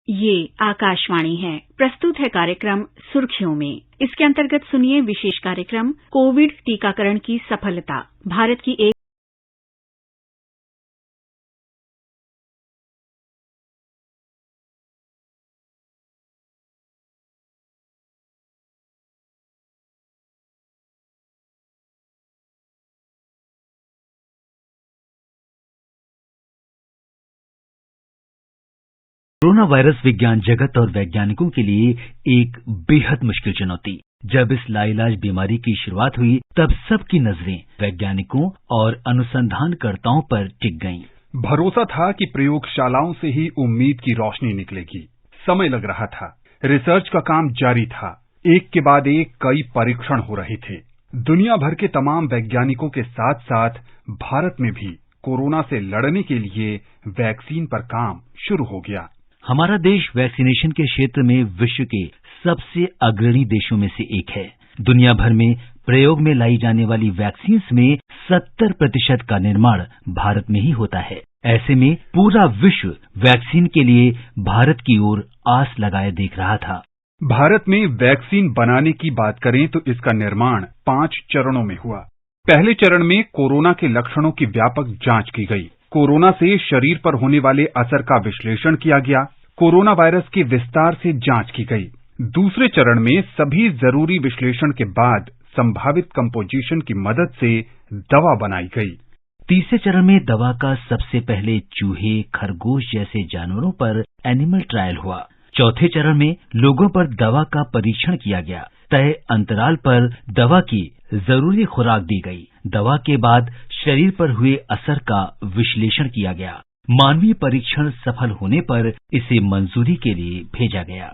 ये आकाशवाणी है। प्रस्तुत है कार्यक्रम सुर्खियों में। इसके अंतर्गत सुनिए विशेष कार्यक्रम कोविड टीकाकरण की सफलता। भारत की एक कोरोना वायरस विज्ञान जगत और वैज्ञानिकों के लिए एक बेहद मुश्किल चुनौती। जब इस लाइलाज बीमारी की शुरुआत हुई तब सबकी नजरें वैज्ञानिकों और अनुसंधानकर्ताओं पर टिक गईं। भरोसा था कि प्रयोगशालाओं से ही उम्मीद की रोशनी निकलेगी। समय लग रहा था, रिसर्च का काम जारी था। एक के बाद एक कई परीक्षण हो रहे थे। दुनिया भर के तमाम वैज्ञानिकों के साथ साथ भारत में भी कोरोना से लड़ने के लिए वैक्सीन पर काम शुरू हो गया। हमारा देश वैक्सीनेशन के क्षेत्र में विश्व के सबसे अग्रणी देशों में से एक है। दुनिया भर में प्रयोग में लाई जाने वाली वैक्सीन्स में 70% का निर्माण भारत में ही होता है। ऐसे में पूरा विश्व वैक्सीन के लिए भारत की ओर आस लगाए देख रहा था। भारत में वैक्सीन बनाने की बात करें तो इसका निर्माण 5 चरणों में हुआ। पहले चरण में कोरोना के लक्षणों की व्यापक जांच की गई। कोरोना से शरीर पर होने वाले असर का विश्लेषण किया गया। कोरोना वायरस की विस्तार से जांच की गई। दूसरे चरण में सभी जरूरी विश्लेषण के बाद संभावित कंपोजिशन की मदद से दवा बनाई गई। तीसरे चरण में दवा का सबसे पहले चूहे, खरगोश जैसे जानवरों पर एनिमल ट्रायल हुआ। चौथे चरण में लोगों पर दवा का परीक्षण किया गया। तय अंतराल पर दवा की जरूरी खुराक दी गई। दवा के बाद शरीर पर हुए असर का विश्लेषण किया गया। मानवीय परीक्षण सफल होने पर इसे मंजूरी के लिए भेजा गया।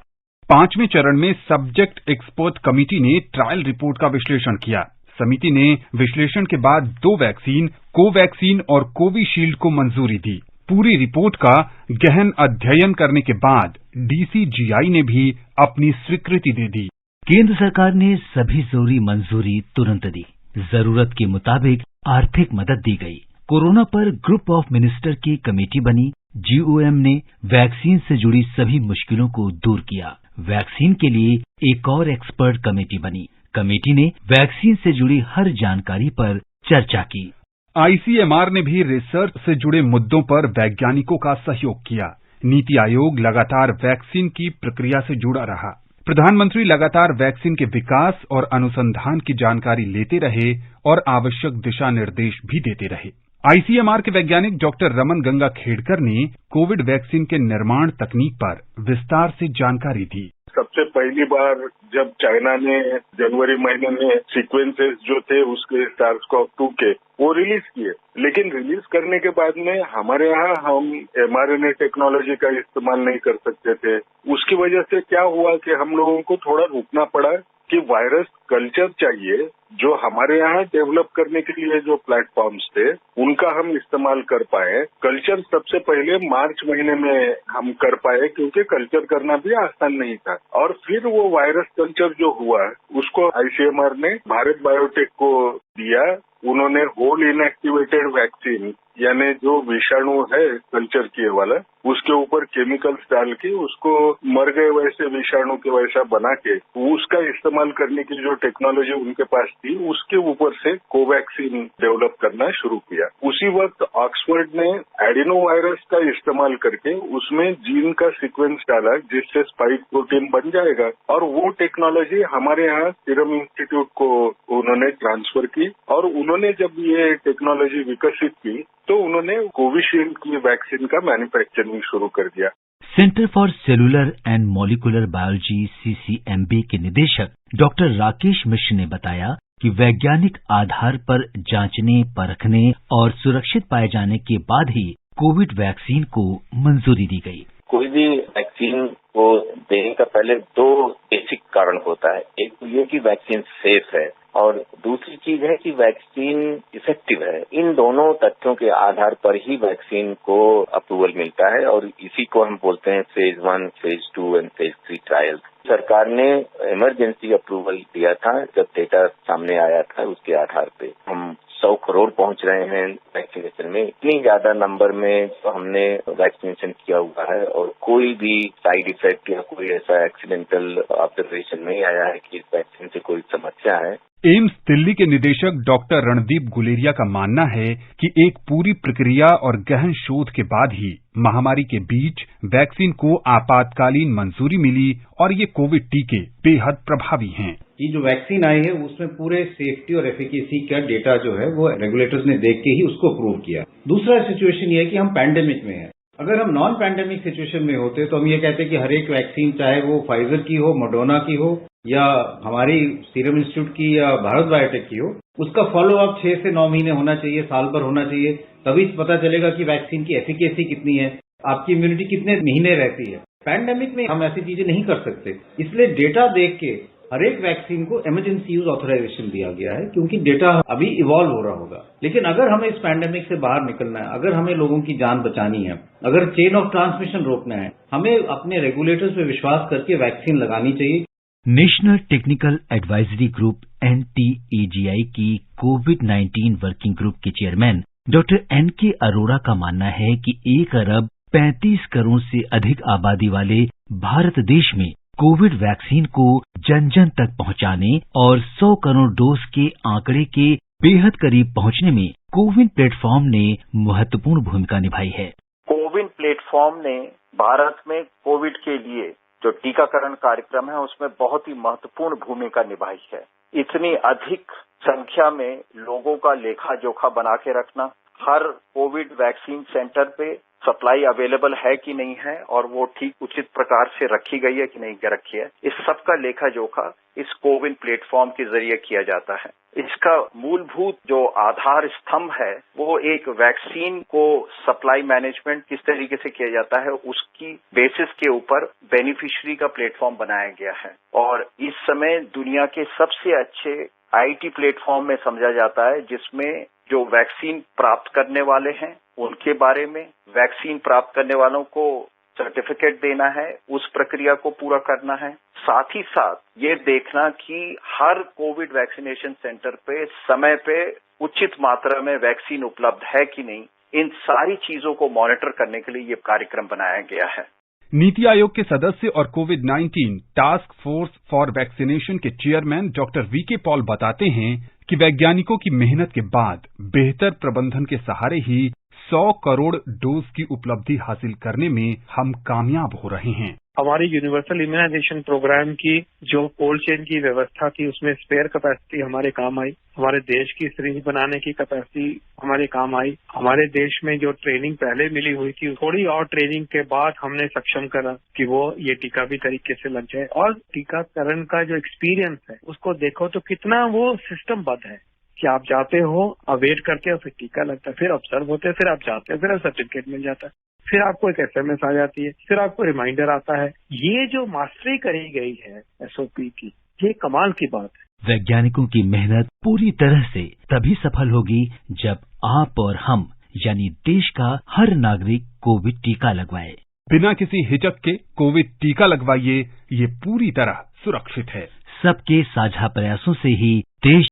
5वें चरण में सब्जेक्ट एक्सपर्ट कमेटी ने ट्रायल रिपोर्ट का विश्लेषण किया। समिति ने विश्लेषण के बाद 2 वैक्सीन, कोवैक्सीन और कोविशील्ड को मंजूरी दी। पूरी रिपोर्ट का गहन अध्ययन करने के बाद DCGI ने भी अपनी स्वीकृति दे दी। केंद्र सरकार ने सभी जरूरी मंजूरी तुरंत दी। जरूरत के मुताबिक आर्थिक मदद दी गई। कोरोना पर ग्रुप ऑफ मिनिस्टर की कमेटी बनी। GOM ने वैक्सीन से जुड़ी सभी मुश्किलों को दूर किया। वैक्सीन के लिए एक और एक्सपर्ट कमेटी बनी। कमेटी ने वैक्सीन से जुड़ी हर जानकारी पर चर्चा की। ICMR ने भी रिसर्च से जुड़े मुद्दों पर वैज्ञानिकों का सहयोग किया। नीति आयोग लगातार वैक्सीन की प्रक्रिया से जुड़ा रहा। प्रधानमंत्री लगातार वैक्सीन के विकास और अनुसंधान की जानकारी लेते रहे और आवश्यक दिशा निर्देश भी देते रहे। ICMR के वैज्ञानिक डॉक्टर रमन गंगा खेड़कर ने कोविड वैक्सीन के निर्माण तकनीक पर विस्तार से जानकारी दी। सबसे पहली बार जब चाइना ने जनवरी महीने में सीक्वेंसेस जो थे उसके SARS-CoV-2 के वो रिलीज किए, लेकिन रिलीज करने के बाद में हमारे यहाँ हम mRNA टेक्नोलॉजी का इस्तेमाल नहीं कर सकते थे। उसकी वजह से क्या हुआ कि हम लोगों को थोड़ा रुकना पड़ा कि वायरस कल्चर चाहिए। जो हमारे यहाँ डेवलप करने के लिए जो प्लेटफॉर्म्स थे उनका हम इस्तेमाल कर पाए। कल्चर सबसे पहले मार्च महीने में हम कर पाए क्योंकि कल्चर करना भी आसान नहीं था। और फिर वो वायरस कल्चर जो हुआ उसको ICMR ने भारत बायोटेक को दिया। उन्होंने होल इनएक्टिवेटेड वैक्सीन यानी जो विषाणु है कल्चर किए वाला उसके ऊपर केमिकल्स डाल के उसको मर गए वैसे विषाणु के वैसा बना के उसका इस्तेमाल करने की जो टेक्नोलॉजी उनके पास थी उसके ऊपर से कोवैक्सीन डेवलप करना शुरू किया। उसी वक्त ऑक्सफोर्ड ने एडिनो वायरस का इस्तेमाल करके उसमें जीन का सीक्वेंस डाला जिससे स्पाइक प्रोटीन बन जाएगा और वो टेक्नोलॉजी हमारे यहाँ सीरम इंस्टीट्यूट को उन्होंने ट्रांसफर की। और उन्होंने जब ये टेक्नोलॉजी विकसित की तो उन्होंने कोविशील्ड की वैक्सीन का मैन्युफैक्चरिंग शुरू कर दिया। Centre for cellular and molecular biology CCMB के निदेशक डॉक्टर राकेश मिश्र ने बताया कि वैज्ञानिक आधार पर जांचने, परखने और सुरक्षित पाए जाने के बाद ही कोविड वैक्सीन को मंजूरी दी गई। कोई भी वैक्सीन को देने का पहले 2 बेसिक कारण होता है। एक तो ये कि वैक्सीन सेफ है और दूसरी चीज है कि वैक्सीन इफेक्टिव है। इन दोनों तथ्यों के आधार पर ही वैक्सीन को अप्रूवल मिलता है और इसी को हम बोलते हैं phase 1, phase 2 and phase 3 trial. सरकार ने इमरजेंसी अप्रूवल दिया था जब डेटा सामने आया था। उसके आधार पे हम 100 करोड़ पहुंच रहे हैं वैक्सीनेशन में। इतनी ज्यादा नंबर में तो हमने वैक्सीनेशन किया हुआ है और कोई भी साइड इफेक्ट या कोई ऐसा एक्सीडेंटल ऑब्जर्वेशन नहीं आया है कि इस वैक्सीन से कोई समस्या है। एम्स दिल्ली के निदेशक डॉक्टर रणदीप गुलेरिया का मानना है कि एक पूरी प्रक्रिया और गहन शोध के बाद ही महामारी के बीच वैक्सीन को आपातकालीन मंजूरी मिली और ये कोविड टीके बेहद प्रभावी हैं। ये जो वैक्सीन आई है उसमें पूरे सेफ्टी और एफिकेसी का डेटा जो है वो रेगुलेटर्स ने देख के ही उसको अप्रूव किया। दूसरा सिचुएशन ये है कि हम पैंडेमिक में हैं। अगर हम नॉन पैंडेमिक सिचुएशन में होते तो हम ये कहते कि हर एक वैक्सीन चाहे वो फाइजर की हो, मॉडर्ना की हो या हमारी सीरम इंस्टीट्यूट की या भारत बायोटेक की हो, उसका फॉलो अप 6 से 9 महीने होना चाहिए, साल भर होना चाहिए, तभी पता चलेगा कि वैक्सीन की एफिकेसी कितनी है, आपकी इम्यूनिटी कितने महीने रहती है। पैंडेमिक में हम ऐसी चीजें नहीं कर सकते, इसलिए डेटा देख के हर एक वैक्सीन को इमरजेंसी यूज ऑथराइजेशन दिया गया है, क्योंकि डेटा अभी इवॉल्व हो रहा होगा। लेकिन अगर हमें इस पैंडेमिक से बाहर निकलना है, अगर हमें लोगों की जान बचानी है, अगर चेन ऑफ ट्रांसमिशन रोकना है, हमें अपने रेगुलेटर्स पे विश्वास करके वैक्सीन लगानी चाहिए। National technical advisory group NTAGI की कोविड-19 वर्किंग ग्रुप के चेयरमैन डॉक्टर NK अरोड़ा का मानना है कि 1 अरब 35 करोड़ से अधिक आबादी वाले भारत देश में कोविड वैक्सीन को जन जन तक पहुंचाने और 100 करोड़ डोज के आंकड़े के बेहद करीब पहुंचने में कोविन प्लेटफॉर्म ने महत्वपूर्ण भूमिका निभाई है। कोविन प्लेटफॉर्म ने भारत में कोविड के लिए जो टीकाकरण कार्यक्रम है उसमें बहुत ही महत्वपूर्ण भूमिका निभाई है। इतनी अधिक संख्या में लोगों का लेखा जोखा बना के रखना, हर कोविड वैक्सीन सेंटर पे सप्लाई अवेलेबल है कि नहीं है और वो ठीक उचित प्रकार से रखी गई है कि नहीं रखी है, इस सब का लेखा जोखा इस कोविन प्लेटफॉर्म के जरिए किया जाता है। इसका मूलभूत जो आधार स्तंभ है वो एक वैक्सीन को सप्लाई मैनेजमेंट किस तरीके से किया जाता है उसकी बेसिस के ऊपर बेनिफिशियरी का प्लेटफॉर्म बनाया गया है। और इस समय दुनिया के सबसे अच्छे IT प्लेटफॉर्म में समझा जाता है, जिसमें जो वैक्सीन प्राप्त करने वाले हैं उनके बारे में, वैक्सीन प्राप्त करने वालों को सर्टिफिकेट देना है, उस प्रक्रिया को पूरा करना है, साथ ही साथ ये देखना कि हर कोविड वैक्सीनेशन सेंटर पे समय पे उचित मात्रा में वैक्सीन उपलब्ध है कि नहीं, इन सारी चीजों को मॉनिटर करने के लिए ये कार्यक्रम बनाया गया है। नीति आयोग के सदस्य और कोविड-19 टास्क फोर्स फॉर वैक्सीनेशन के चेयरमैन डॉक्टर VK पॉल बताते हैं कि वैज्ञानिकों की मेहनत के बाद बेहतर प्रबंधन के सहारे ही 100 करोड़ डोज की उपलब्धि हासिल करने में हम कामयाब हो रहे हैं। हमारी यूनिवर्सल इम्यूनाइजेशन प्रोग्राम की जो कोल्ड चेन की व्यवस्था थी उसमें स्पेयर कैपेसिटी हमारे काम आई, हमारे देश की सिरिंज बनाने की कैपेसिटी हमारे काम आई, हमारे देश में जो ट्रेनिंग पहले मिली हुई थी थोड़ी और ट्रेनिंग के बाद हमने सक्षम करा कि वो ये टीका भी तरीके से लग जाए। और टीकाकरण का जो एक्सपीरियंस है उसको देखो तो कितना वो सिस्टमबद्ध है कि आप जाते हो, वेट करते हो, फिर टीका लगता है, फिर ऑब्जर्व होते हैं, फिर आप जाते हैं, फिर सर्टिफिकेट मिल जाता है, फिर आपको एक SMS आ जाती है, फिर आपको रिमाइंडर आता है। ये जो मास्टरी करी गई है SOP की, ये कमाल की बात है। वैज्ञानिकों की मेहनत पूरी तरह से तभी सफल होगी जब आप और हम यानी देश का हर नागरिक कोविड टीका लगवाए। बिना किसी हिचक के कोविड टीका लगवाइए, ये पूरी तरह सुरक्षित है। सबके साझा प्रयासों से ही देश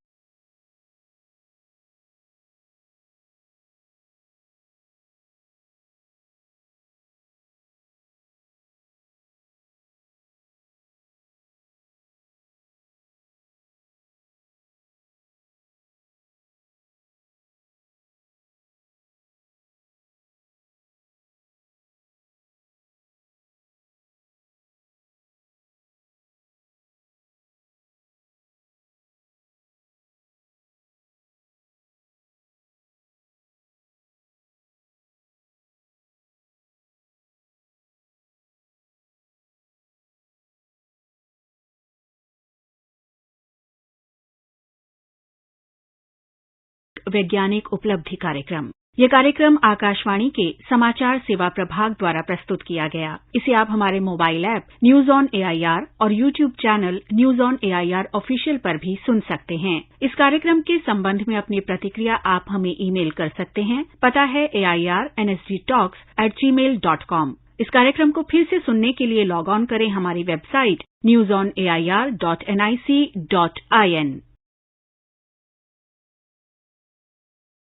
वैज्ञानिक उपलब्धि कार्यक्रम। यह कार्यक्रम आकाशवाणी के समाचार सेवा प्रभाग द्वारा प्रस्तुत किया गया। इसे आप हमारे mobile app news on AIR और YouTube channel news on AIR official पर भी सुन सकते हैं। इस कार्यक्रम के संबंध में अपनी प्रतिक्रिया आप हमें ईमेल कर सकते हैं। पता है AIRNSGtalks@gmail.com। इस कार्यक्रम को फिर से सुनने के लिए लॉग ऑन करें हमारी वेबसाइट newsonair.nic.in।